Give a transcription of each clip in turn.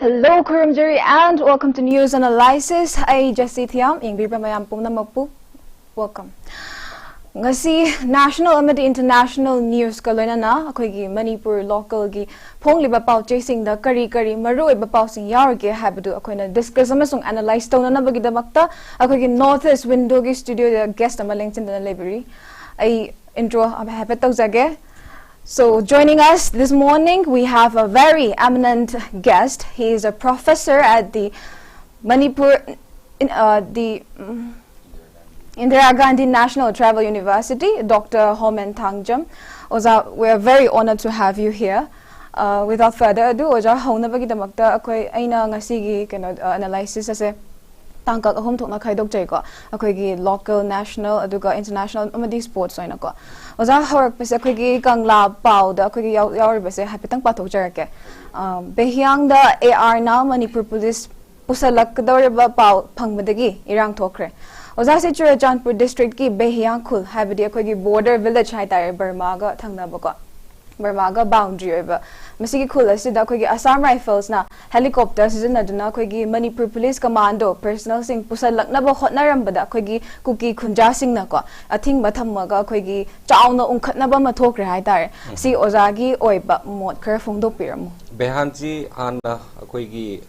Hello, Kurumjuri, and welcome to News Analysis. I Jessy Thiyam, welcome. Ngasi national amid international news kalona na akoigi Manipur local gi phongli ba pau chasing the kari maroi ba pau sing yar ge habdu akoina discuss amasung analyze tawna na bagi damakta akoigi northeast window gi studio the guest amaling chin the library I intro happy tawjage. So joining us this morning we have a very eminent guest. He is a professor at the Manipur the Indira Gandhi National Travel University, Dr. HOMEN THANGJAM. Oza, we are very honored to have you here. Without further ado, Oza, hauna bagi damakta akoy aina ngasigi analysis ase tangkak ahom thokna khaidok jay ko akoy gi local, national, aduga international amadi sports oina ko. Oza horak pese akoy gi kangla pau da akoy gi yawri bese hapitang pathok jarake. Behyang da AR na Manipur police pusalak dawre ba pau phangmadagi irang thokre. Oza se Churachandpur district ki Behyang khul habidi akoy gi border village hai tare Burma ga thangna bako Burma ga boundary oiba masigi khul asida akoy gi Assam Rifles na helicopter sizna duna akoy gi Manipur police commando personal sing pusalak na ba hotnaram bada akoy gi kuki khunja sing na ko athing ba thamma ga akoy gi chauna ungkhat na ba ma thokre hai tare si oza gi oiba mot khar phongdok piramo Behanji ana akoy gi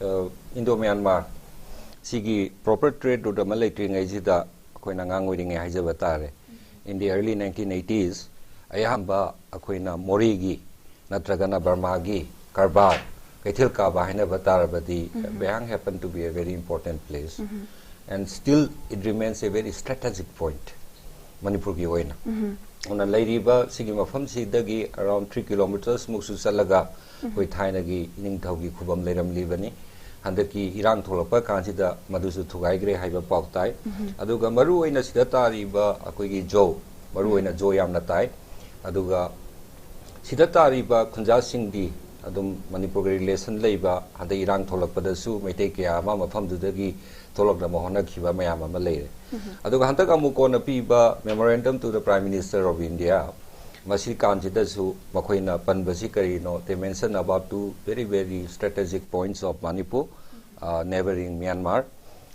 Indo Myanmar Sigi proper trade to the military ngajida akoina ngangwing haijabatare in the early 1980s ayamba akoina morigi natragana Burmagi Karbar Kaithilka bahina batarabadi Behang happened to be a very important place and still it remains a very strategic point Manipur gi oina ona lairiba sigi mafam sidagi around 3 kilometers muksu salaga koi thainagi ningthaugi khubam leiram libani Handaki Iran Tolapa Kansida Madusu Tugaigre Haiba Pautai, Aduga Maru in a Sidatariba Akoigi Jo, Maru in a Joyam Natai, Aduga Sidatariba Kunjasing di Adum Manipur relation labor, and the Iran Tolapa Su may take a mama from the Dagi Tolok the Mohana Kiba Mayama Malay. Aduga Hantaka Mukona Piba memorandum to the Prime Minister of India. Masi Kanjidasu, Makoina Panbasikari, they mention about two very strategic points of Manipur, neighboring Myanmar.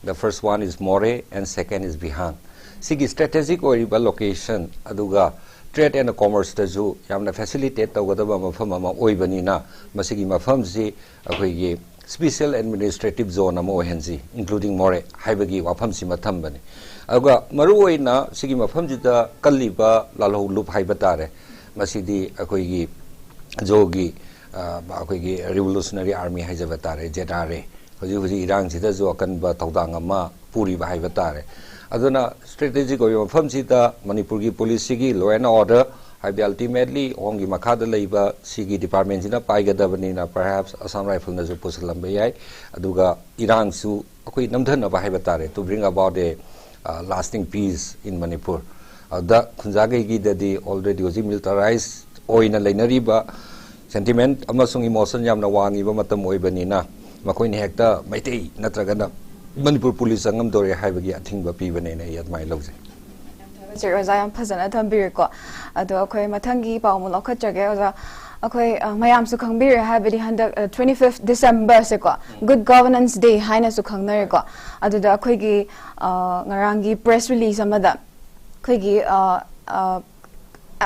The first one is More and second is Behang. Sigi strategic or location, Aduga, trade and commerce tazu, Yamna facilitate the Wadaba Mafama Oibanina, Masigi Mafamzi, a special administrative zone Amo Henzi, including More, Haibagi, Wapamsi Matambani. Aga Maruina, Sigima Famjita, Kaliba, Lalo Lup Haibatare, Masidi, Akoigi, Jogi, Akoigi, Revolutionary Army Haizavatare, Jetare, Kojuzi Iran Zitazo, Kanba, Taudangama, Puri Haibatare. Aduna strategic or Famsita, Manipurgi Police Sigi, law and order, Habi ultimately, Ongi Makada Labor, Sigi Department in a Paiga Davanina, perhaps Assam Rifle Nazupusalambayai, Aduga, Iran Su, Akui Namdan of Haibatare to bring about a lasting peace in Manipur. The Kunzagagi that the already was militarized or in a lineriba sentiment, Amasung emotion Yamnawan, Ibamatam Oibanina, Makoin Hector, Maite, Natragana, Manipur police Angam Dori Havagi, I think, but even at my losing. I am Pazana Tambirko, Adokoi Matangi, Paumulaka Jagaza. Okay, Mayam Sukangbir Habidi Handa 25th December Seko. Good Governance Day, Haina Sukang Aduda Kwigi Ngarangi press release Amada Kwigi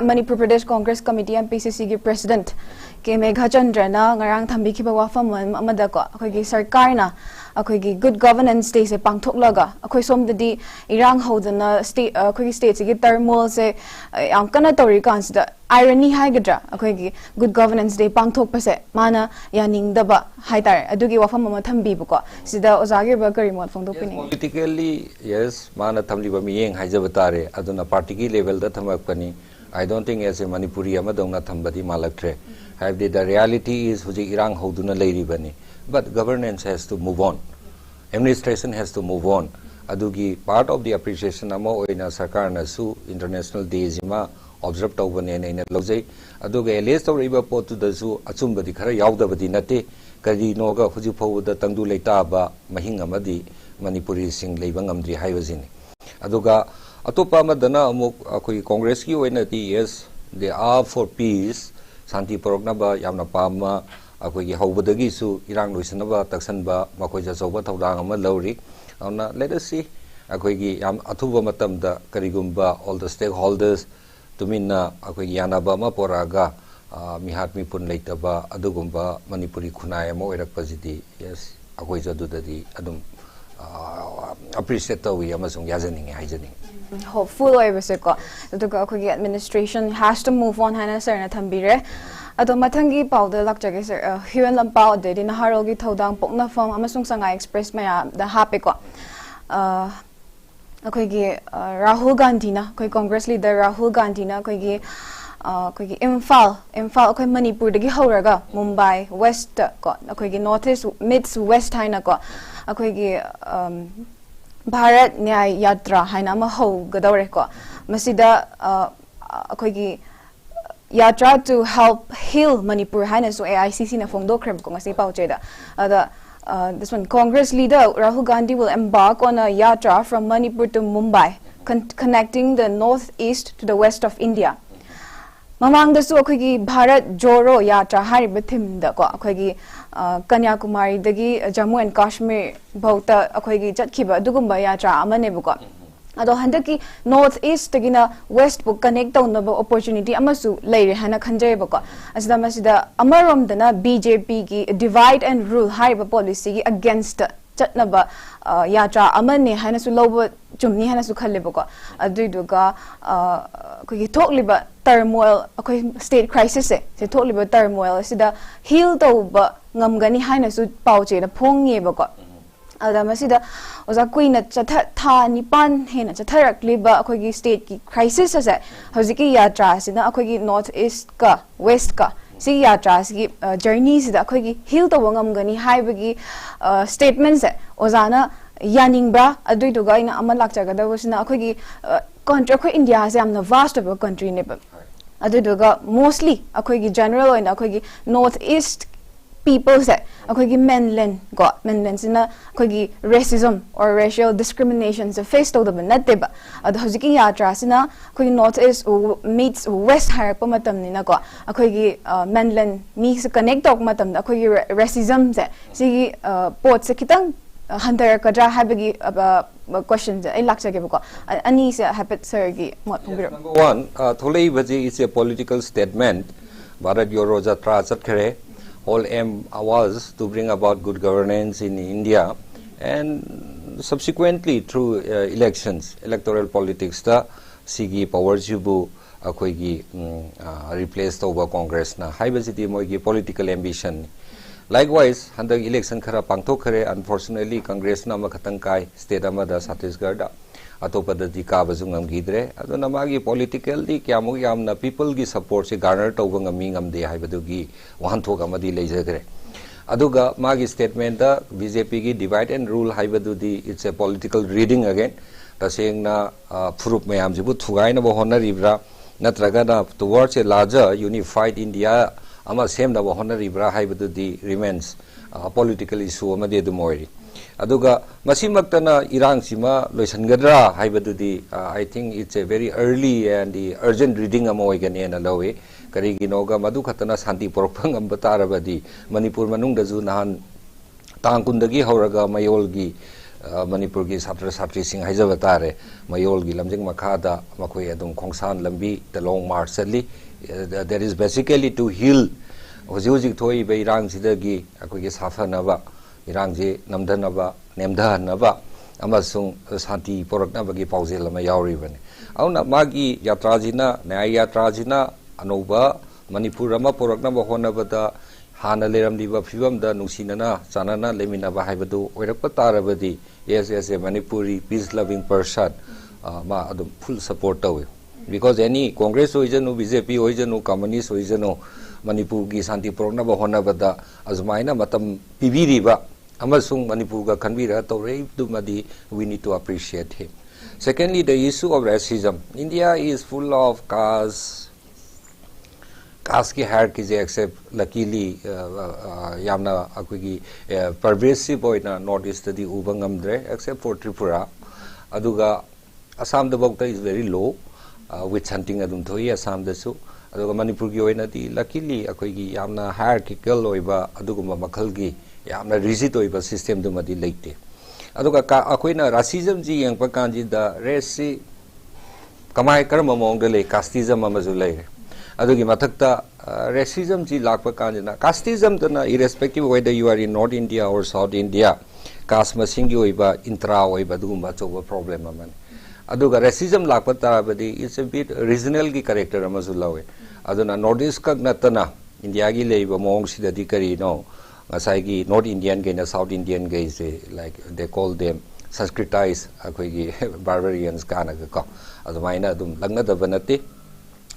Manipur Pradesh Congress Committee and PCC President 𝐾𝐍𝐀𝐋𝐿 Ngarang Thambi Wafam Amadako, Akoigi Sarkarna, Akoigi Good Governance Day se Pangtoklaga, Akoi Somdadi Irang Hodana State Akoigi States Thermal se Amkana Tori consider irony Haigadra, Akoigi Good Governance Day Pangtok Pase, Mana Yaning Daba Haitar, Adugi Wafam Thambi Buko, Sida Ozagi Bakari Mod from the politically, yes, Mana Thambi Bamiyang Haizavatare, Aduna party level that Tamakani. I don't think as a Manipuri Amadona Thambadi Malaktre. The reality is Huji Irang Hoduna Lady Bani. But governance has to move on. Administration has to move on. Adugi part of the appreciation Amo in a Sakarna Su International Day Zima observed over in a Loze. Aduga a list of river port to the zoo, Atsumba di Kara Yauda Badinate, Kadi Noga, Hujipo, the Tandu Letaba, Mahingamadi, Manipuri Sing Lebangamdri Hivazini. Aduga Atopa Madana Amok Congress, you yes, they are for peace, Santi Prognaba, Yamna Pama, ꯑꯩꯈꯣꯏꯒꯤ ꯍꯧꯕꯗꯒꯤꯁꯨ ꯏꯔꯥꯡ ꯂꯣꯏꯁꯤꯟꯅꯕ ꯇꯛꯁꯟꯕ ꯃꯈꯣꯏꯁꯨ ꯑꯆꯧꯕ ꯊꯧꯗꯥꯡ ꯑꯃ ꯂꯧꯔꯤ ꯑꯗꯨꯅ let us see ꯑꯩꯈꯣꯏꯒꯤ ꯌꯥꯝ ꯑꯊꯨꯕ ꯃꯇꯝꯗ ꯀꯔꯤꯒꯨꯝꯕ all the stakeholders ꯇꯨꯃꯤꯟꯅ ꯑꯩꯈꯣꯏꯒꯤ ꯌꯥꯅꯕ ꯑꯃ ꯄꯣꯔꯛꯑꯒ ꯃꯤꯍꯥꯠ ꯃꯤꯄꯨꯟ ꯂꯩꯇꯕ ꯑꯗꯨꯒꯨꯝꯕ ꯃꯅꯤꯄꯨꯔꯤ ꯈꯨꯟꯅꯥꯏ ꯑꯃ ꯑꯣꯏꯔꯛꯄꯁꯤꯗꯤ ꯌꯦꯁ ꯑꯩꯈꯣꯏꯁꯨ ꯑꯗꯨꯗꯗꯤ ꯑꯗꯨꯝ appreciate tawwi amasung yajaningi haijaning hopeful oibase ko aduga akogi administration has to move on hana sir na thambire ado mathangi pawda lakjage sir huan lampau de din harogi thodang pokna form amasung sanga express maya da hape ko akogi Rahul Gandhi na koi congress leader Rahul Gandhi na akogi imphal akoy manipur dagi horaga Mumbai west ko akogi northeast mid west haina ko akogi Bharat Nyay Yatra haina ma ho gadawre ko masida akogi yatra to help heal Manipur haina so AICC na phongdo krem ko ngasi pauche da this one Congress leader Rahul Gandhi will embark on a yatra from Manipur to Mumbai connecting the northeast to the west of India mamang da su akogi Bharat Joro Yatra hariba thim da ko akogi Kanyakumari dagi Jammu and Kashmir bauta akoigi chatkiba dugumba yatra amane buko ado handaki northeast dagina west bu connect tawnaba opportunity amasu leire hana khanjay buko asida masida amarom dana BJP gi divide and rule haiba policy gi against chatnaba yatra amane hana su lobo chumni hana su khalle buko aduiduga akoigi thokliba turmoil akoi state crisis se thokliba turmoil asida heal tawba ngamgani haina su pauche na phongi bako ada masida oza kuina chatha tha nipan hena chatharakli ba akogi state ki crisis ase hojiki yatra sina akogi north east ka west ka si yatra si journey sida akogi heal to ngamgani haibagi statements ozana yaningbra aduiduga ina amalak chagada wasina akogi country ko India se amna vast of a country ne ba aduiduga mostly akogi general oina akogi north east people say akogi mainland sina akogi racism or racial discrimination se face to the natte ba ad hojiki yatra sina akogi north east meets west har pa matam ni na ko akogi mainland mi se connect tok matam da akogi racism se sigi pot se kitang hunter kadra habagi questions I laksa ke ko ani se habit sir gi mot phungiro number 1 tholei baji is a political statement Bharat Joro Yatra chatkare whole aim was to bring about good governance in India and subsequently through electoral politics the sigi power jubu akoigi replace toba congress na haibasiti moigi political ambition likewise handak election khara pangthok khare unfortunately congress na makhatang kai state amada Chhattisgarh da atopada di ka bazungam gidre aduna magi political di kyamu yamna people gi support se garner toba ngami ngamde haibadu gi wanthok amadi leijagre aduga magi statement da BJP gi divide and rule haibadu di it's a political reading again tasengna phurup mayam jibu thugai na bo honaribra natraga na towards a larger unified India ama same na bo honaribra haibadu di remains political issue amade du moiri aduga masimaktana irang sima loisangadra haibadudi I think it's a very early and the urgent reading amoigane na lawe kariginoga madu khatana santi porpang ambatarabadi Manipur manungda ju nahan tangkundagi hauraga mayolgi Manipur gi satra satri sing haijabatare mayolgi lamjing makhada makoi adum khongsan lambi the long march ali there is basically to heal hoji thoi be irang sidagi akoi gi safanaba irangje namdanaba nemdahanaba amasung santi poraknaba gi paujel ama yauribane auna magi yatrajina nyay yatrajina anoba Manipur ama poraknaba honabada hana leramdiba phibamda nungsinana chanana leminaba haibadu oirakpa tarabadi yes a Manipuri peace loving person ma adum full support tawe because any congress hoijanu BJP hoijanu communist hoijanu Manipur gi santi poraknaba honabada azmaina matam pibiriba amasung Manipur ga khanbira tawrei dumadi we need to appreciate him. Secondly, the issue of racism. India is full of caste ki hierarchy except luckily yamna akogi pervasive oina northeast di ubangamdre except for Tripura aduga Assam the bokta is very low with hunting adum thoi Assam da su aduga manipur gi oina di luckily akoi gi yamna hierarchical oiba aduguma makhal gi yamna rigid oiba system du madi leite aduga ka akoina racism ji yang pa kanji da race kamai karma mong de le casteism amazu le adugi mathakta racism ji lakpa kanjina casteism dana irrespective whether you are in North India or South India caste masing gi oiba intra oiba duguma choba problem aman aduga racism lakpa tarabadi it's a bit regional gi character amazu lawe aduna Northeast kak natana India gi leiba mong sida di kari no ngasai gi North Indian ge na South Indian ge is like they call them Sanskritized akoi gi barbarians kana ka adumaina dum langna da banati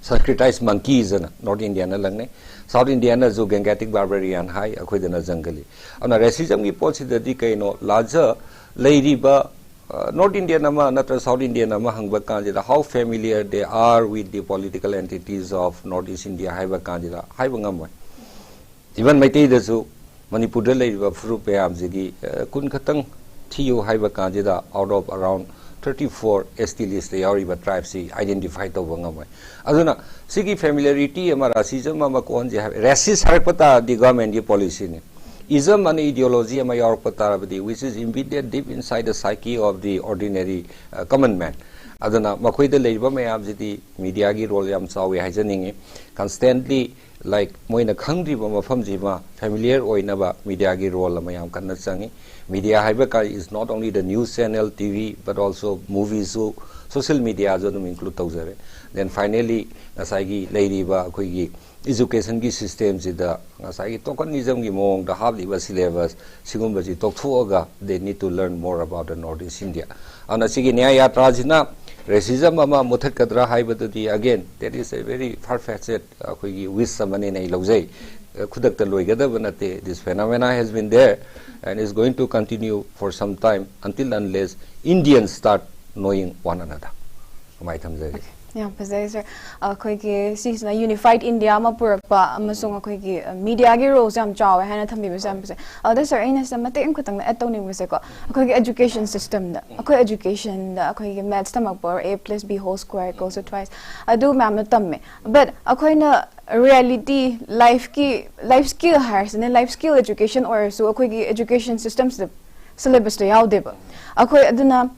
Sanskritized monkeys na North Indian na langne South Indian na zo Gangetic barbarian hai akoi dana jungle ana racism gi policy da di kai no larger lady ba North Indian ama natra South Indian ama hangba kanjira how familiar they are with the political entities of Northeast India haiba kanjira haiba ngamoi even Maitei da zo Manipur da leiba furu payam jigi kun khatang thiyo haiba kanjira out of around 34 ST list yauriba tribes si identify to bangamai aduna sigi familiarity ama racism ama kon je racist harakpata the government policy ne ism and ideology ama yaurpata which is embedded deep inside the psyche of the ordinary common man aduna makoi da leiba mayam jidi media gi role yam chawi haijaningi constantly like moina khangri ba mafam jima familiar oina ba media gi role ama yam kanna changi media haibaka is not only the news channel TV but also movies so social media as well include tawzare then finally ngasai gi leiriba khoi gi education gi system sida ngasai gi tokenism gi mong da habli ba syllabus sigum ba ji tokthuoga they need to learn more about the Northeast India ana sigi nya yatra jina racism ama muthat kadra haibadudi again there is a very far-fetched khoi gi wish samane nei lojai khudak ta loigadaba nate this phenomena has been there and is going to continue for some time until unless Indians start knowing one another. Yeah, sir. Akoigi unified India mapurpa amasung akoigi media gi roles yam chaw hana thambi basam se. Other sir ina sa mate im khutang na etoni base ko. Akoigi education system da. Akoi education da akoigi maths tamakpor a plus b whole square equals to twice. Adu ma'am na tamme. But akoi na reality life skill hires and life skill education or so akoigi education systems the syllabus to yaw deba. Akoi aduna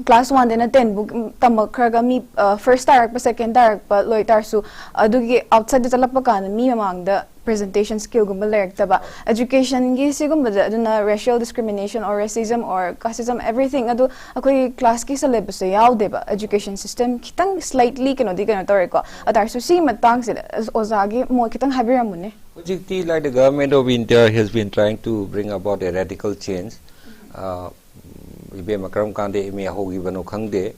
class 1 then 10 book tamak khraga mi first direct pa second direct pa loitar su adugi outside the talapa kan mi mamang the presentation skill gum lerek taba education gi sigum ba aduna racial discrimination or racism or casteism everything adu akoi class ki syllabus yaw deba education system kitang slightly kano di kana tor ko atar su si matang sila ozagi mo kitang habiramune ojikti like the government of India has been trying to bring about a radical change ibe makram kande me hogi bano khangde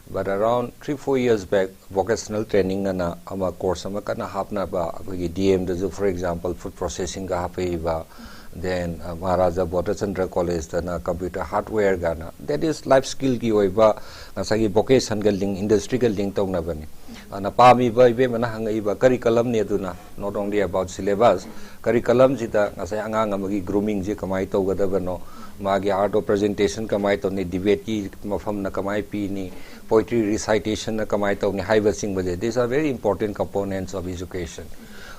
but around 3-4 years back vocational training na ama course ama kana hapna ba akogi DM da for example food processing ga hapai ba then Maharaja Bodhachandra College na computer hardware gana that is life skill ki oiba nasagi vocation ga link industry ga link tong na bani ana pami ba ibe mana hangai ba curriculum ne duna not only about syllabus curriculum jita ngasai angang amagi grooming je kamai to ga da bano magi art of presentation kamai to ni debate ki mafam na kamai pi ni poetry recitation na kamai to ni haiba sing baje these are very important components of education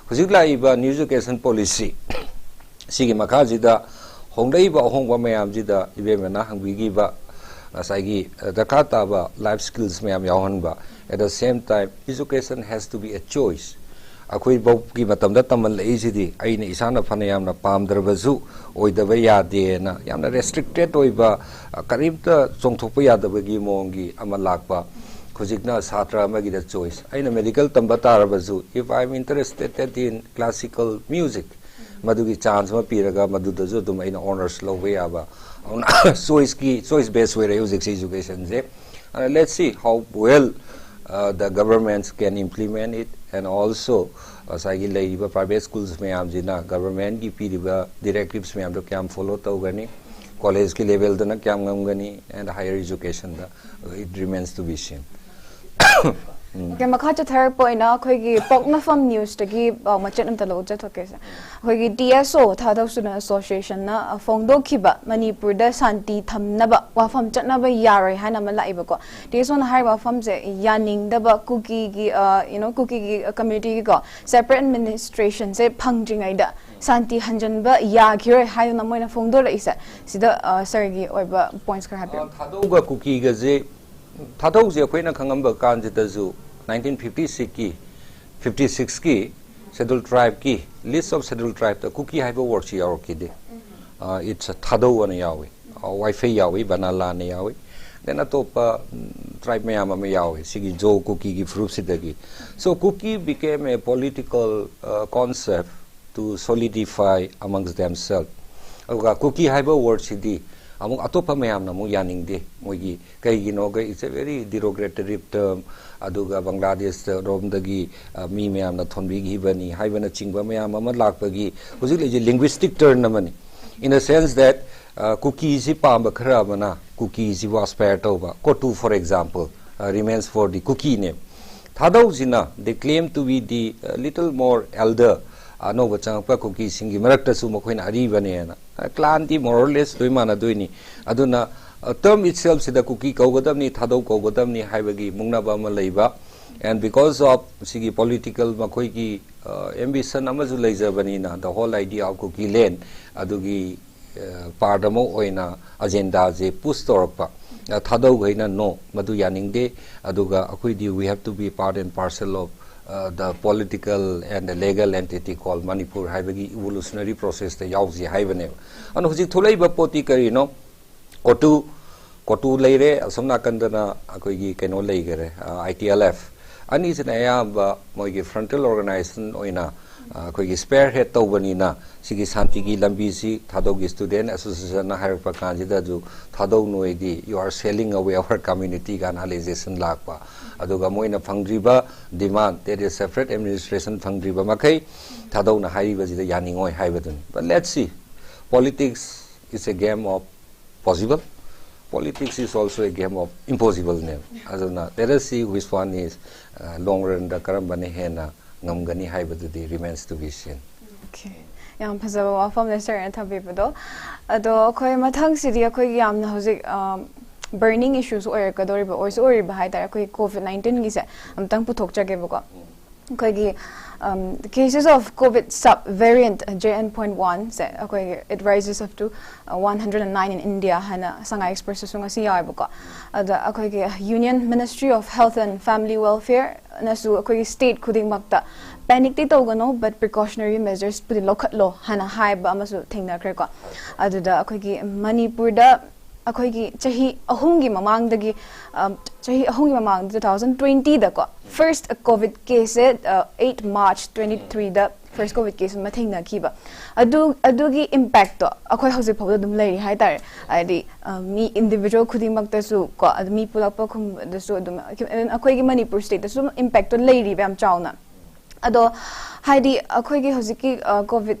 hujigla iba new education policy sigi makhaji da hongdai ba hongwa mayam ji da ibe mena hangbi gi ba asagi dakata ba life skills mayam yawan ba at the same time education has to be a choice akoi bau ki matam da tamal lai ji di aina isana phana yamna pam darbazu oidaba yade na yamna restricted oiba karimta chongthokpa yadaba gi mongi ama lakpa khujikna satra amagi da choice aina medical tamba tarabazu if I am interested in classical music madugi chance ma piraga maduda jo dum aina honors lowe yaba choice based way music education je let's see how well the governments can implement it and also asagi leiba private schools me am jina government ki piriba directives me am to kyam follow tawgani college ki level da na kyam ngamgani and higher education da it remains to be seen Okay, makha chathar poina khoi gi pokna fam news tagi machet am talo chat okay sa khoi gi TSO thadau suna association na phongdo khiba manipur da santi thamna ba wa fam chatna ba yaroi hana ma lai ba ko TSO na hai ba fam je yaning da ba cookie gi cookie gi community gi ko separate administration se phangjing ai da santi hanjan ba ya khire hai na moina phongdo la isa sida sir gi oi ba points kar happy thadau ga cookie ga je thadau je khoi na khangam ba kan je da zu 1956 ki 56 ki scheduled tribe ki list of scheduled tribe the cookie have word chi yaw ki de it's a thadau an yawi wifi yawi banala ne yawi then atopa tribe me ama me yawi sigi jo cookie ki fruit sidagi so cookie became a political concept to solidify amongst themselves cookie have word chi di among atopa me amna mu yaning de mogi kai gi no ga it's a very derogatory term aduga Bangladesh rom dagi mi me amna thonbi gi bani haibana chingba me am ma lakpagi hujik le linguistic term namani in a sense that cookie is pamba khara bana cookie is was paired over kotu for example remains for the cookie name thadau zina they claim to be the little more elder no bachang pa cookie singi marakta su mokoina ari bane na clan ti more or less doimana doini aduna term itself sida cookie kaugadamni thadau kaugadamni haibagi mungnaba ma leiba and because of sigi political makoi ki ambition amaju leijabani na the whole idea of cookie land adugi pardamo oina agenda je push torpa thadau gaina no madu yaningde aduga akoidi we have to be part and parcel of the political and the legal entity called Manipur haibagi evolutionary process the yauji haibane and hujik thulai ba poti kari no kotu leire asomna kandana akoigi keno leigere ITLF ani sina ya ba moigi frontal organization oina akoigi spearhead tawbani na sigi santi gi lambi si thadog student association na harpa kanjida ju thadog noidi you are selling away our community organization lakpa aduga moina phangriba demand there is separate administration phangriba makai thadog na haiba ji yaningoi haibadun but let's see politics is a game of possible politics is also a game of impossible name azuna let us see which one is long run the karambane hena ngamgani haibadudi remains to be seen okay yam phazaba wa fam le sir thabi bado ado khoi mathang sidi khoi yam na hojik burning issues or kadori ba or so ba hai ta khoi covid-19 gi se amtang puthok chage ba ko khoi gi the cases of COVID sub-variant JN.1 say okay, it rises up to 109 in India. Hana Shanghai Express sunga siya ibuka. The okay, Union Ministry of Health and Family Welfare nasu okay, state kuding makta panic ti tawgano but precautionary measures pudi lokat lo hana hai ba amasu thingna kre ko. Adu da okay, Manipur da akoigi chahi ahungi mamang dagi chahi ahungi mamang 2020 da ko first COVID case 8 March 23 da first COVID case mathing na kiba adugi impact to akoi house phob dum lei hai tar adi mi individual khuding makta su ko mi pulakpa khum da su dum akoi gi Manipur state da su impact to lei ri bam chawna ado haidi akhoi gi hojiki COVID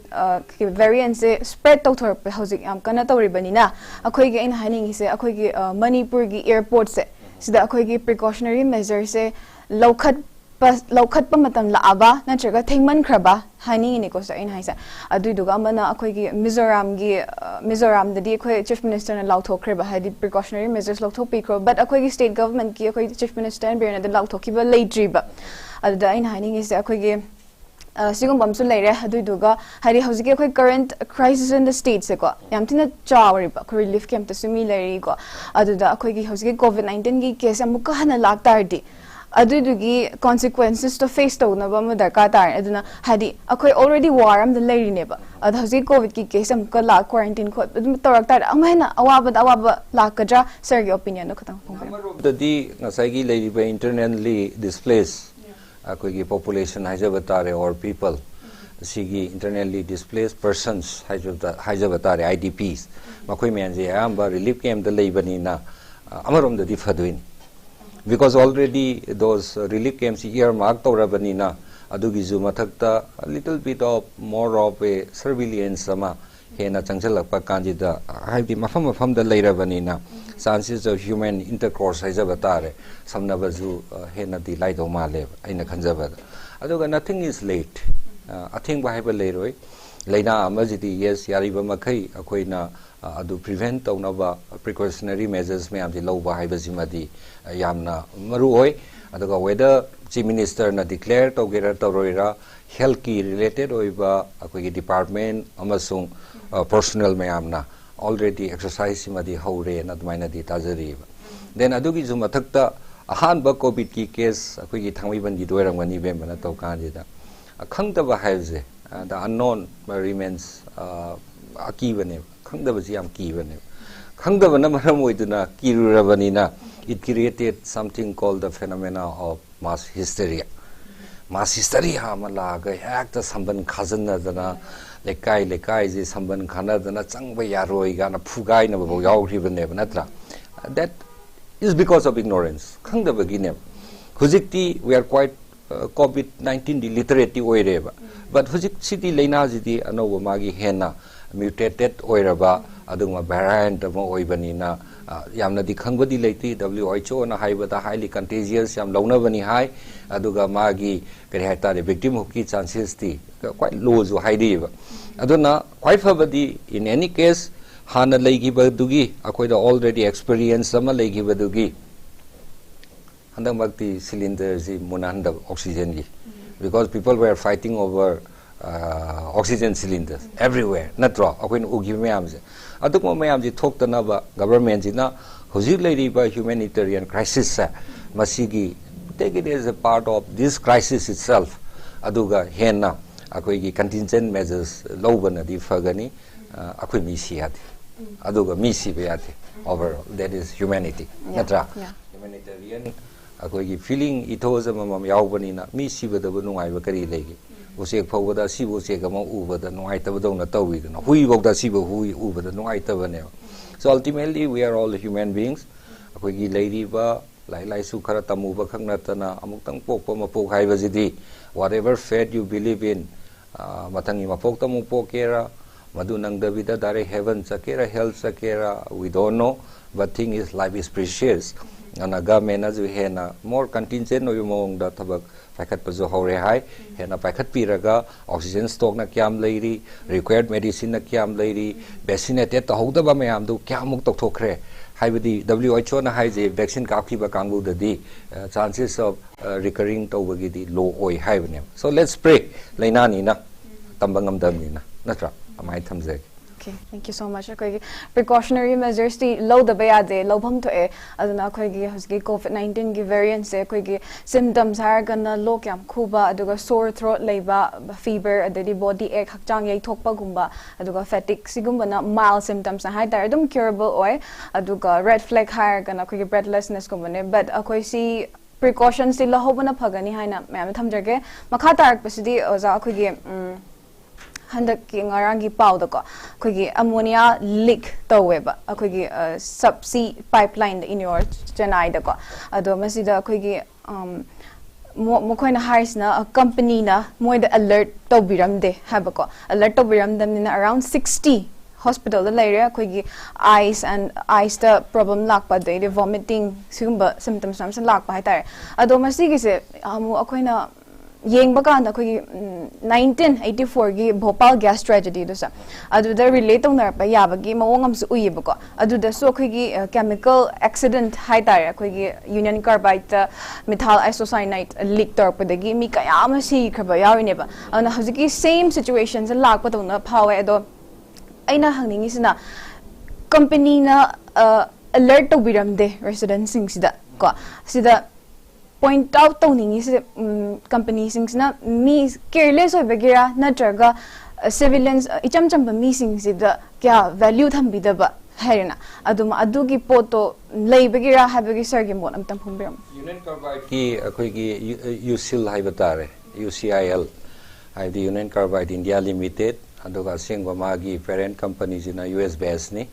ki variant se spread to thor pe hojik am kana tori banina akhoi gi in haning se akhoi gi Manipur gi airport se sida akhoi gi precautionary measures se lokhat pa matam la aba na chaga thingman khraba hani ni ko sa in haisa adu duga mana akhoi gi Mizoram dadi akhoi chief minister na lauthok khreba haidi precautionary measures lauthok pi kro but akhoi gi state government ki akhoi chief minister and birna da lauthok ki ba leidriba adu in haning is akhoi gi sigum bamsu leire adu duga hari hojiki akhoi current crisis in the state se ko yamtina chawri ba akhoi relief camp ta sumi leiri ko adu da akhoi gi hojiki COVID-19 gi case amuka hana laktar di adudugi consequences to face to na ba ma darka tar aduna hadi akhoi already war am the leiri ne ba adu hojiki COVID ki case amuka la quarantine ko adum torak tar amena awaba lakadra sir gi opinion no khatang phong the di ngasai gi leiri ba internally displaced akoigi population haijabatare or people sigi internally displaced persons haijabatare IDPs makoi menje amba relief camp the leibani na amarom the difaduin because already those relief camps earmarked torabani na adugi ju mathakta a little bit of more of a surveillance ama hena changchalakpa kanjida haidi mafam da leirabani na chances of human intercourse haijaba tare samnaba ju hena di lai do male aina khanjaba aduga nothing is late athing ba haiba leiroi leina amajidi yes yariba makhai akoina adu prevent taunaba precautionary measures me amji loba haiba jimadi yamna maru oi aduga whether chief minister na declare togera toroira health ki related oiba akoigi department amasung personnel mayamna already exercise madi hore na admaina di tajari then adugi ju mathakta ahan ba covid ki case akoigi thangmiban gi doirangani be mana tawkan jida khangdaba haibje the unknown remains akibane khangdaba ji am kibane khangdaba na maram oiduna kirurabanina it created something called the phenomena of mass hysteria malaga hekta samban khazana dana lekai ji samban khana dana changba yaroi gana phugai na bo yauribane natra that is because of ignorance khangdaba gine hujikti we are quite COVID-19 literate oireba but hujik city leina jidi anoba magi hena mutated oiraba aduma variant of oibanina yamna di khangbadi leiti WHO na haibada highly contagious yam launa bani hai aduga magi kari haita the victim hoki chances ti quite low zo haideba aduna quite fabadi in any case hana leigi badugi akoida already experience sama leigi badugi handang bakti cylinder ji munanda oxygen gi because people were fighting over oxygen cylinders everywhere natra akoin ugi mayam je adukmo mayam ji thoktana ba government ji na hojik lady ba humanitarian crisis masigi take it as a part of this crisis itself aduga hena akoi gi contingent measures lobana di fagani akoi mi siati aduga mi sibiati overall that is humanity natra humanitarian akoi gi feeling ithos amam yaubani na mi sibadaba nungai ba kari legi usek phawada sibo se gama ubada nungai tabadona tawidana hui bogda sibo hui ubada nungai tabane so ultimately we are all human beings akoi gi lady ba lai su khara tamu ba khangna tana amuktang pokpa mapok haiba jidi whatever faith you believe in matangi mapok tamu pokera madu nang davida dare heaven sakera hell sakera we don't know but thing is life is precious anaga mena ju hena more contingent no yumong da tabak pakhat pa jo hore hai hena pakhat piraga oxygen stock na kyam leiri required medicine na kyam leiri vaccinated to hoda ba mayam du kyamuk tok thokre haibadi WHO na hai je vaccine kaapki ba kangbu dadi chances of recurring to bagi di low oi haibne so let's pray laina ni na tambangam dam ni na natra amai thamje okay thank you so much akogi precautionary measures ti low da ba de low pham to e aduna akogi hosgi COVID-19 gi variant se akogi symptoms har gana low kyam khuba aduga sore throat leiba fever adedi body ache hakchang yai thokpa gumba aduga fatigue sigumba na mild symptoms na hai tar adum curable oi aduga red flag har gana akogi breathlessness gumba ne but akoi si precautions ti lahobana phagani haina mayam thamjage makha tarak pasidi oza akogi handak ki ngarangi pau da ko akogi ammonia leak taweba akogi subsea pipeline in your Chennai da ko ado masida akogi mokoina haisna a company na moida alert tawbiramde habako alert tawbiramdam na around 60 hospital da laire akogi eyes the problem lakpa de vomiting sigumba symptoms sam lakpa haitare ado masigi se amu akoina yeng baga na khoi 1984 gi Bhopal gas tragedy do sa adu da relate on pa ya ba gi mawong am su uyi ba ko adu da so khoi gi chemical accident hai tar khoi gi union carbide methyl isocyanate leak tor pa da gi mi ka ya ma si khaba yawi ne ba ana hojiki same situations lak pa na phawe ado aina hangningi sina company na alert to biram de residents sing sida ko sida point out to ningi se company sings na mi careless oi bagira na traga civilians icham cham mi sings da kya value tham bi da ba hairna aduma adugi poto lei bagira habagi sargi mon am tam phumbiram union carbide ki akoi gi UCIL haibatare UCIL hai the union carbide India limited aduga singwa magi parent company jina US based ni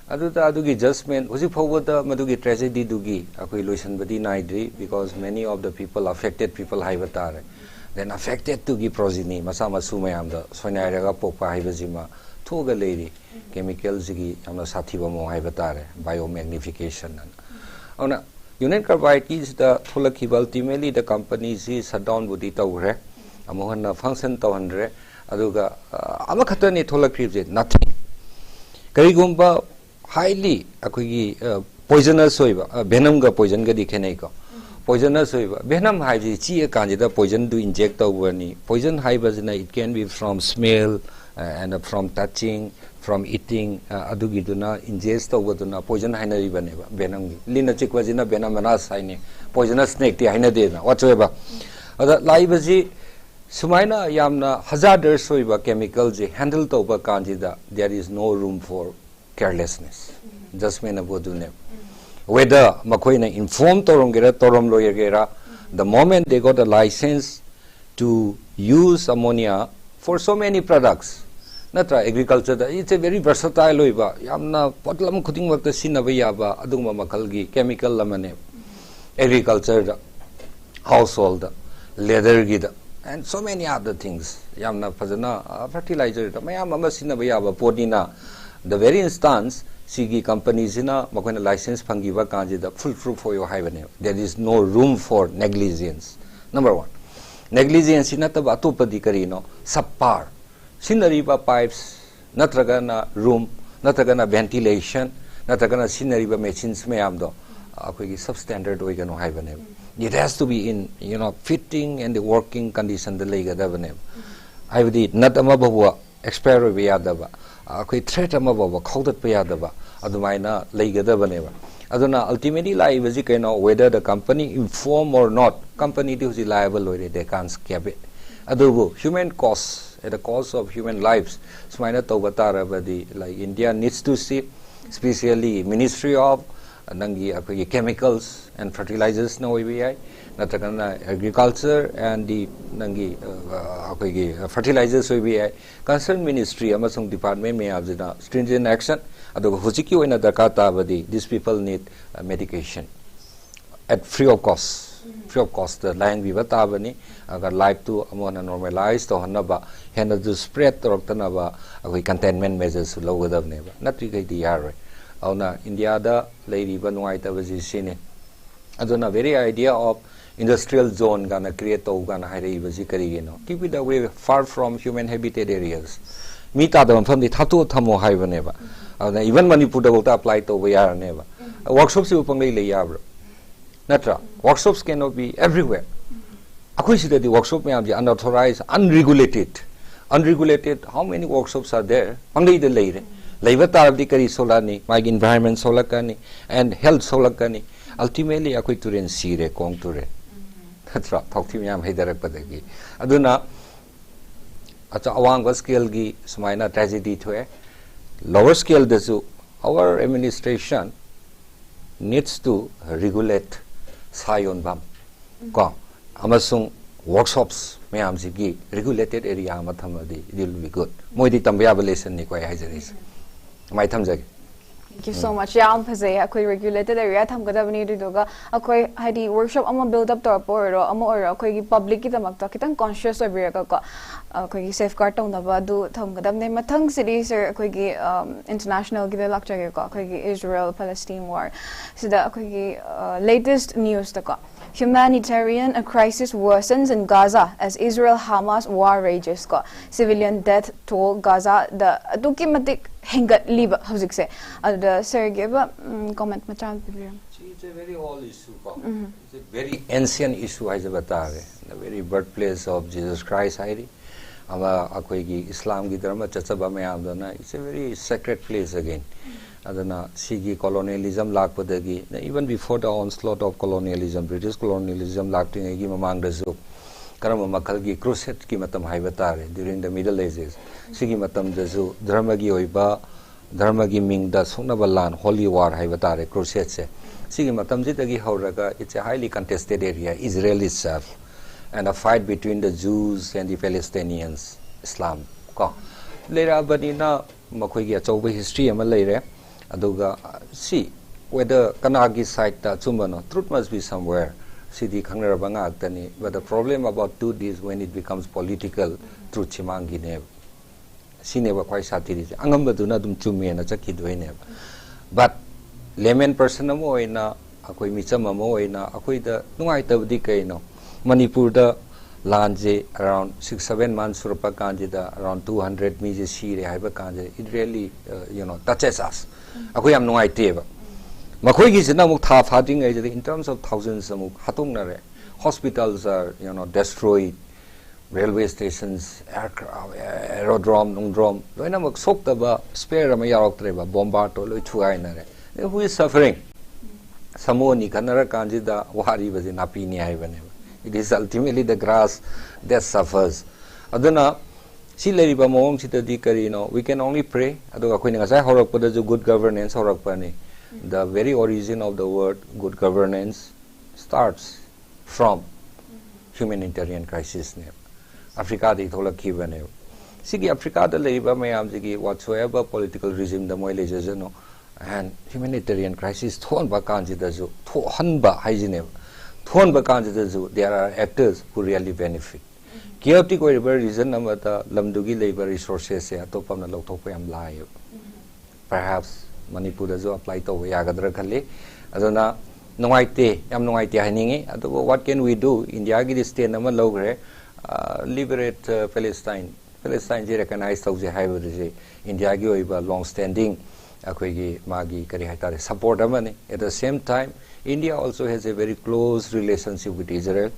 adugi judgment hoji phawada madugi tragedy dugi akoi loisan badi naidri because many of the people affected people haibatare then affected to gi progeny masa masu mayam da soinairaga pokpa haibajima thoga lady chemicals gi amna sathi ba mo hai batare biomagnification ona union carbide is the thulaki ultimately the company is shut down budi tawre amohana function tawandre aduga amakhatani thulakri je nothing karigumba highly akogi poisonous hoiba venom ga poison ga dikhenai ko poisonous hoiba venom haibi chi kanjida poison do inject tawani poison haiba jina it can be from smell and from touching from eating adugi duna ingest tawduna poison haina ribane ba venom gi lina chikwa jina venom manas haine poisonous snake ti haina de na whatsoever ada laiba ji sumaina yamna hazardous hoiba chemical ji handle tawba kanjida there is no room for carelessness just mena bodune whether makoina inform torongera torom loyegera the moment they got a license to use ammonia for so many products natra agriculture it's a very versatile hoiba yamna potlam khuding wakta sinaba yaba aduma makalgi chemical lamane agriculture household leather gida and so many other things yamna fazana fertilizer mayam ama sinaba yaba podina the very instance sigi companies ina makoina license phangiba kanjida full proof for your highway there is no room for negligence number 1 negligence ina taba atopadi karino subpar sinariba pipes natragana room natragana ventilation natragana sinariba machines mayamdo akogi substandard oigano highway it has to be in fitting and the working condition the legadabane I would eat not amabwa expire yadaba akoi threat amabwa khaudat payadaba adumaina legadabane aduna ultimately live is whether the company inform or not company is liable or they can't scab it adubu human costs at the cost of human lives smaina tawbatara badi like India needs to see especially Ministry of nangi akoi chemicals and fertilizers no OBI natakana agriculture and the nangi akoi fertilizers OBI concerned ministry amasung department may have stringent action adu hojiki oina dakata badi these people need medication at free of cost the line we batabani agar life to amona normalize to hanaba hena to spread to tanaba akoi containment measures logadabne ba natri kai di yare auna India da lady banwai ta baji sine aduna very idea of industrial zone gana create to gana hairi baji kari no keep it away far from human habitat areas mita da from the thatu thamo haibane ba auna even manipur da apply to we are neba workshops you pangai le yabra natra workshops cannot be everywhere akoi sida the workshop me am unauthorized unregulated how many workshops are there pangai de leire Labor tarabdi kari solani, my environment solakani, and health solakani. Ultimately, a quick to sire kong ture. That's right, talk to me, I'm Hyderabadagi. Aduna at Awanga scale gi Sumaina tragedy to a lower scale the zoo. Our administration needs to regulate Sayon Bam. Go Amasung workshops, may amzigi, regulated area Amathamadi, it will be good. Moidi Tambiabalation Nikwai Hazaris. My thumbs. Thank you so much. Yam phase akoi regulated area tham gadabani ridoga akoi haidi workshop ama build up tor poro ama or akoi gi public ki tamakta kitang conscious obiraka ko akoi gi safeguard tong na ba du tham gadabne mathang series akoi gi international gi lakcha ko akoi gi Israel Palestine war sida akoi gi latest news ta ko humanitarian crisis worsens in Gaza as Israel-Hamas war rages. Civilian death toll Gaza the adukimatik hengat liba hojikse. The sir give a comment machan. It's a very old issue. It's a very ancient issue. I the very birthplace of Jesus Christ. Islam it's a very sacred place again. Adana Sigi colonialism lakpadagi even before the onslaught of colonialism, British colonialism lakting agi mamang dazu karama makalgi crusade ki matam haibatare during the Middle Ages Sigi matam dazu dharmagi oiba dharmagi mingda sunabalan holy war haibatare crusade se Sigi matam jitagi hauraga it's a highly contested area Israel itself and a fight between the Jews and the Palestinians Islam ko lera badina makoigi achoba history ama leire aduga see whether kanagi side ta chumano truth must be somewhere see the khangrabanga aktani but the problem about truth is when it becomes political truth chimangi ne sineba kwai satiri angamba duna dum chume na chaki doine but layman person amo oina akoi micham amo oina akoi da nungai tabdi kaino manipur da lanje around 6-7 months surpa kanje da around 200 mi je sire haiba kanje it really touches us akoi am nungai teba makhoi gi jina muk tha fighting in terms of thousands amuk hatung na re hospitals are destroyed railway stations aerodrome nungdrome loina mak sok taba spare ma yarok treba bombard to loi thuai na re who is suffering samoni kanara kanji da wari baje napi ni ai bane it is ultimately the grass that suffers aduna si leri ba mom si tadi kari we can only pray aduga khoi nga sai horak pada jo good governance horak pani the very origin of the word good governance starts from humanitarian crisis ne Africa de thola ki bane sigi Africa da leri ba mayam sigi whatsoever political regime the moi lejano and humanitarian crisis thon ba kanji da jo thohan ba hygiene thon ba kanji da jo there are actors who really benefit chaotic whatever reason number the lamdugi labor resources se atopam na lokthok pa yam lai perhaps manipur da jo apply to ya gadra khale adona nungaite yam nungaite haningi adu what can we do india gi state nama logre liberate Palestine je recognize tawje haibu india gi oiba long standing akoigi magi kari haitare support amane at the same time India also has a very close relationship with Israel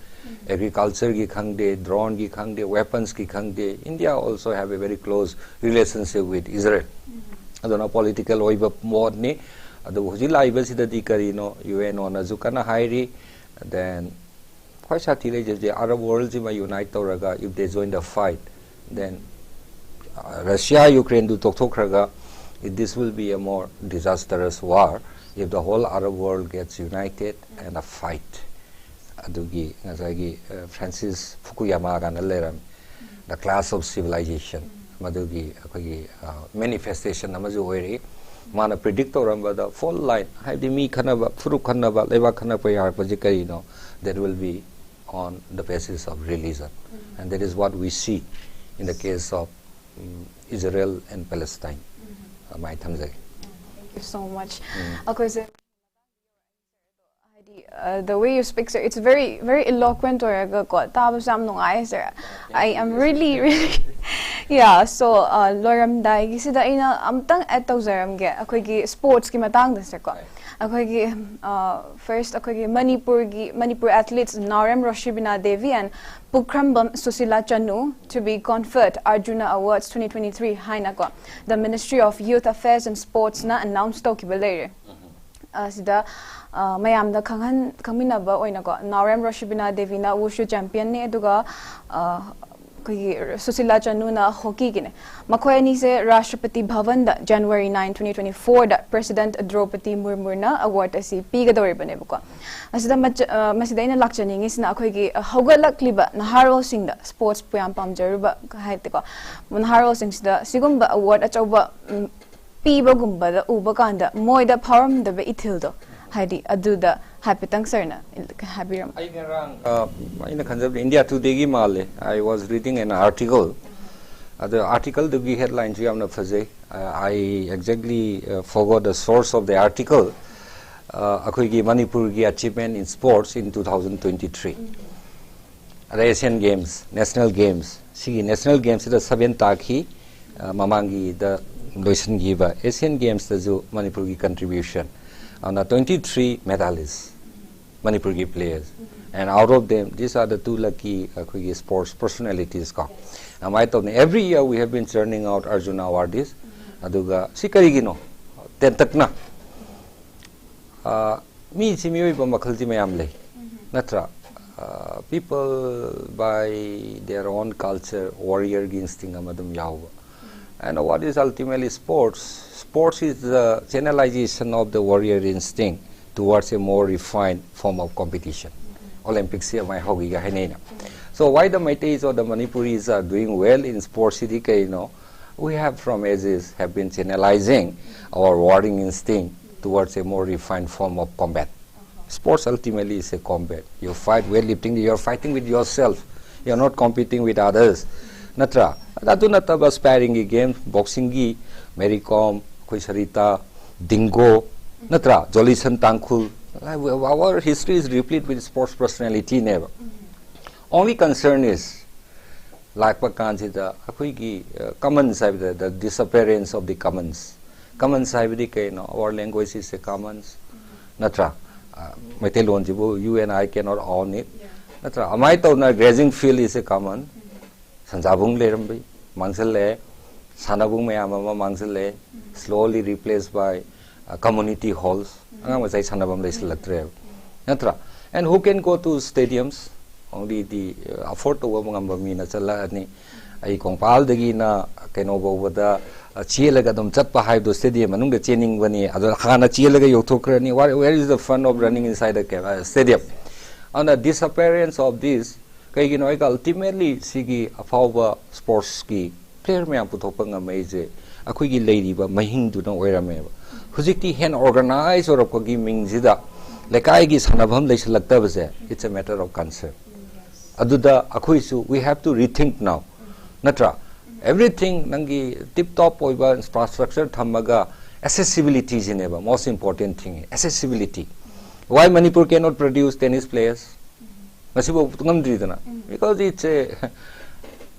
agriculture gi khangde drone gi khangde weapons gi khangde India also have a very close relationship with Israel adona political oiba mod ni adu hoji laiba sida di kari UN on azukana hairi then quite satile je Arab world ji ma unite toraga if they join the fight then Russia Ukraine do tokraga this will be a more disastrous war if the whole Arab world gets united and a fight adugi ngazagi Francis Fukuyama ga naleram the class of civilization madugi akogi manifestation amaju oiri mana predict oramba the full line haidi mi khanaba furu khanaba leba khanapa yar pajikari that will be on the basis of religion and that is what we see in the case of Israel and Palestine my thank you so much the way you speak, sir, it's very, very eloquent or sir. I am really yeah, so loram dai gisida ina amtang eto zaram ge akogi sports ki matang da sir ko akogi first akogi Manipur athletes Narem Roshibina Devi and Pukrambam Susila Chanu to be conferred Arjuna Awards 2023 haina ko the Ministry of Youth Affairs and Sports na announced to kibalere sida mayam da khangmin ba oina ko Narem Roshibina Devi na wushu champion ne aduga Susila Chanu na hockey gine makhoi ani se Rashtrapati Bhavan da January 9 2024 da President Draupadi Murmu na award asi pigadori bane ko asida masida ina lakchani ngi sina akhoi gi hogalakliba naharol sing da sports puyam pamjaruba haite ko naharol sing da sigumba award achauba piba gumba da uba kanda moida pharam da be ithil do haidi aduda hapitang sarna habiram in the India Today gi male I was reading an article the article the headline ji amna phaje I exactly forgot the source of the article akhoi gi Manipur gi achievement in sports in 2023 the Asian Games National Games sigi National Games the 7 takhi mamangi the loisan gi ba Asian Games the jo Manipur gi contribution on 23 medalists Manipur gi players and out of them these are the 2 lucky sports personalities every year we have been churning out Arjuna awardees aduga sikari gi no ten takna mi chimioi ba makhalji mayam lei natra people by their own culture warrior instinct amadum yawa and what is ultimately sports is the channelization of the warrior instinct towards a more refined form of competition. Olympics here my hockey ga hanena. So why the Meiteis or the Manipuris are doing well in sports we have from ages have been channelizing our warring instinct towards a more refined form of combat. Sports ultimately is a combat. You fight weightlifting, you are fighting with yourself. You are not competing with others. natra adu nataba sparring gi game boxing gi Mary Com khoi Sarita Dingo natra Jolison Tangkhul our history is replete with sports personality never only concern is like pakanjida akhoi gi common side the disappearance of the commons side ke no our language is a commons natra Metelon jibu you and I cannot own it natra amai to na grazing field is a common sanjabung lerambi mangsal le sanabung mayam ama mangsal le slowly replaced by community halls anga masai sanabam le silatre natra and who can go to stadiums only the afford to ngamba mi na chala ani ai kongpal dagi na keno bo da chielaga dum chatpa hai do stadium anung da chening bani adu khana chielaga yothokrani where is the fun of running inside the stadium on the disappearance of this kaigino ai ultimately sigi afauba sports ki player me puthokpa ngamai je akhui gi leiriba mahing du no oirame hujikti hen organize or ko gi mingsida lekai gi sanabham leisalakta base it's a matter of concern aduda akhui su we have to rethink now natra everything nangi tip top oiba infrastructure thamaga accessibility is never most important thing accessibility why Manipur cannot produce tennis players masibo ngamdri dana because it's a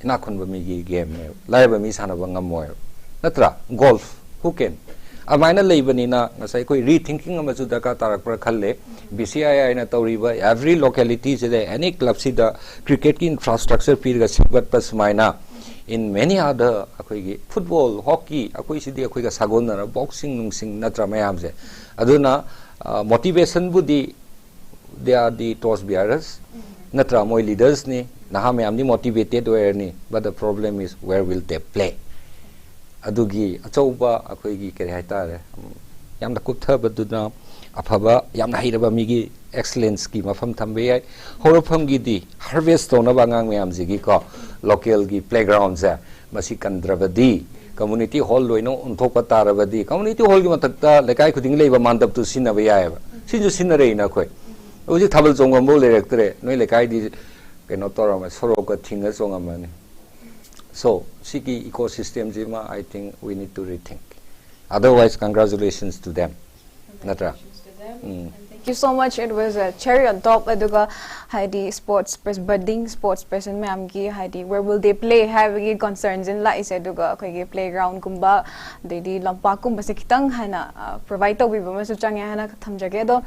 inakhon bami gi game laiba mi sanaba ngamoy natra golf who can amaina leibani na ngasai koi rethinking amachu daka tarak par khalle BCI na tawriba every locality is any club sida cricket ki infrastructure pirga sibat pasmaina in many other football hockey boxing nungsing natra mayam je aduna motivation budi they are the toss bearers natra moi leaders ni naha mayam ni motivated were ni but the problem is where will they play adugi achauba gi kare haitare yamna kuthaba duna afaba yamna hairaba migi excellence ki mafam thambe ai horofam gi di harvest to na bangang mayam ji gi ko local gi playground za masi kandravadi community hall loino unthokpa tarabadi community hall gi matakta lekai khuding leiba mandap tu sinaba yaeba sinju sinare ina khoi oji thabal chongam bo lerektre noi lekai di keno torama soroka thinga chongamani so siki ecosystem jima I think we need to rethink otherwise congratulations to them natra Thank you so much. It was a cherry on top. Aduga Heidi sports budding sports person ma'am ki Heidi where will they play have concerns in la is aduga koi playground kumba dedi lampa kumba se kitang hana provide to bi ba masu chang hana thamjage do.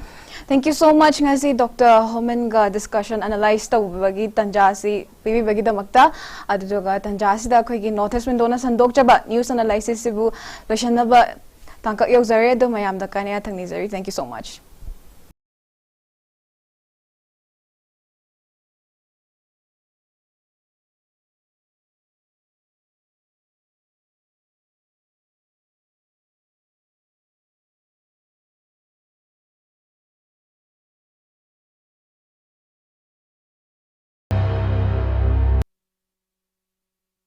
Thank you so much ngasi Dr. Homen ga discussion analyze to bagi tanjasi pibi bagi damakta aduga tanjasi da koi Northeast Windona sandok chaba news analysis sibu loishanaba tangkak yogzare do mayam da kanya thangni zari. Thank you so much.